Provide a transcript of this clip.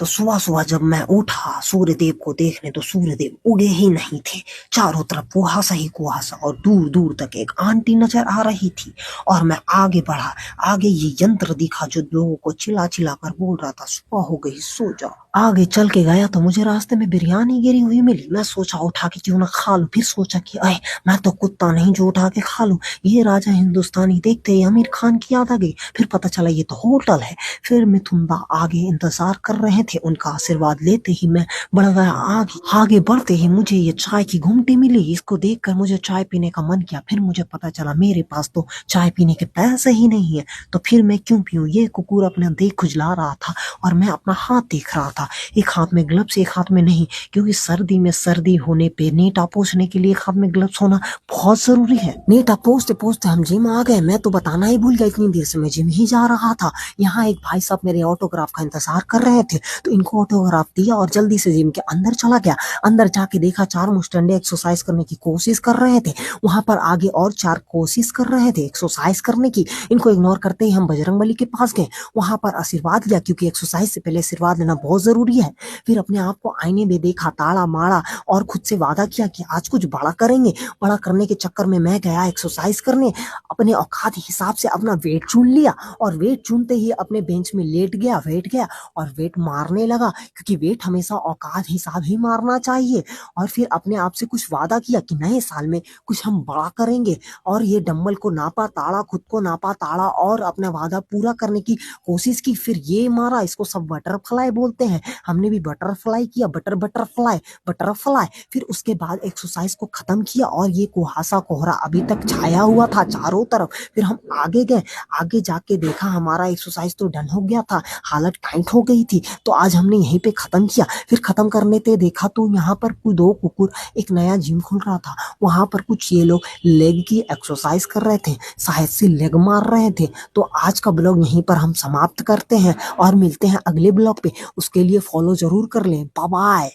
तो सुबह सुबह जब मैं उठा सूर्यदेव को देखने तो सूर्यदेव उगे ही नहीं थे। चारों तरफ कुहासा ही कुहासा और दूर दूर तक एक आंटी नजर आ रही थी। और मैं आगे बढ़ा, आगे ये यंत्र दिखा जो लोगों को चिल्ला चिल्ला कर बोल रहा था सुबह हो गई सो जाओ। आगे चल के गया तो मुझे रास्ते में बिरयानी गिरी हुई मिली। मैं सोचा उठा के क्यों ना खा लूं। फिर सोचा कि अरे मैं तो कुत्ता नहीं जो उठा के खा लूं। ये राजा हिंदुस्तानी देखते ही आमिर खान की याद आ गई। फिर पता चला ये तो होटल है। फिर मिथुनदा आगे इंतजार कर रहे थे। उनका आशीर्वाद लेते ही मैं बढ़ गया आगे। आगे बढ़ते ही मुझे ये चाय की घुमटी मिली। इसको देखकर मुझे चाय पीने का मन किया। फिर मुझे पता चला मेरे पास तो चाय पीने के पैसे ही नहीं है, तो फिर मैं क्यों पीऊं। ये कुकुर अपना देख खुजला रहा था और मैं अपना हाथ देख रहा था। एक हाथ में ग्लव्स एक हाथ में नहीं, क्योंकि सर्दी में सर्दी होने पे नीटा पोंछने के लिए एक हाथ में ग्लव्स होना बहुत जरूरी है। नीटा पोंछते पोंछते हम जिम आ गए। मैं तो बताना ही भूल गया, इतनी देर से मैं जिम ही जा रहा था। यहाँ एक भाई साहब मेरे ऑटोग्राफ का इंतजार कर रहे थे, तो इनको ऑटोग्राफ दिया और जल्दी से जिम के अंदर चला गया। अंदर जाके देखा चार मुस्टंडे एक्सरसाइज करने की कोशिश कर रहे थे। वहां पर आगे और चार कोशिश कर रहे थे एक्सरसाइज करने की। इनको इग्नोर करते ही हम बजरंगबली के पास गए। वहां पर आशीर्वाद लिया, क्योंकि एक्सरसाइज से पहले आशीर्वाद लेना बहुत जरूरी है। फिर अपने आप को आईने में देखा, ताड़ा मारा और खुद से वादा किया कि आज कुछ बड़ा करेंगे। बड़ा करने के चक्कर में मैं गया एक्सरसाइज करने। अपने औकात हिसाब से अपना वेट चुन लिया और वेट चुनते ही अपने बेंच में लेट गया, वेट गया और वेट मारने लगा, क्योंकि वेट हमेशा औकात हिसाब ही मारना चाहिए। और फिर अपने आप से कुछ वादा किया कि नए साल में कुछ हम बड़ा करेंगे। और ये डंबल को नापा ताड़ा, खुद को नापा ताड़ा और अपना वादा पूरा करने की कोशिश की। फिर ये मारा, इसको सब बटरफ्लाई बोलते हैं। हमने भी बटरफ्लाई किया, बटरफ्लाई बटरफ्लाई। फिर उसके बाद एक्सरसाइज को खत्म किया और ये कुहासा कोहरा अभी तक छाया हुआ था चारों तरफ। फिर हम आगे गए, आगे जाके देखा हमारा एक्सरसाइज तो डन हो गया था, हालत टाइट हो गई थी, तो आज हमने यहीं पे खत्म किया। फिर खत्म करने ते देखा तो यहाँ पर कोई दो कुकुर, एक नया जिम खुल रहा था, वहां पर कुछ ये लोग लेग की एक्सरसाइज कर रहे थे, शायद से लेग मार रहे थे। तो आज का ब्लॉग यहीं पर हम समाप्त करते हैं और मिलते हैं अगले ब्लॉग पे। उसके लिए फॉलो जरूर कर लें। Bye bye.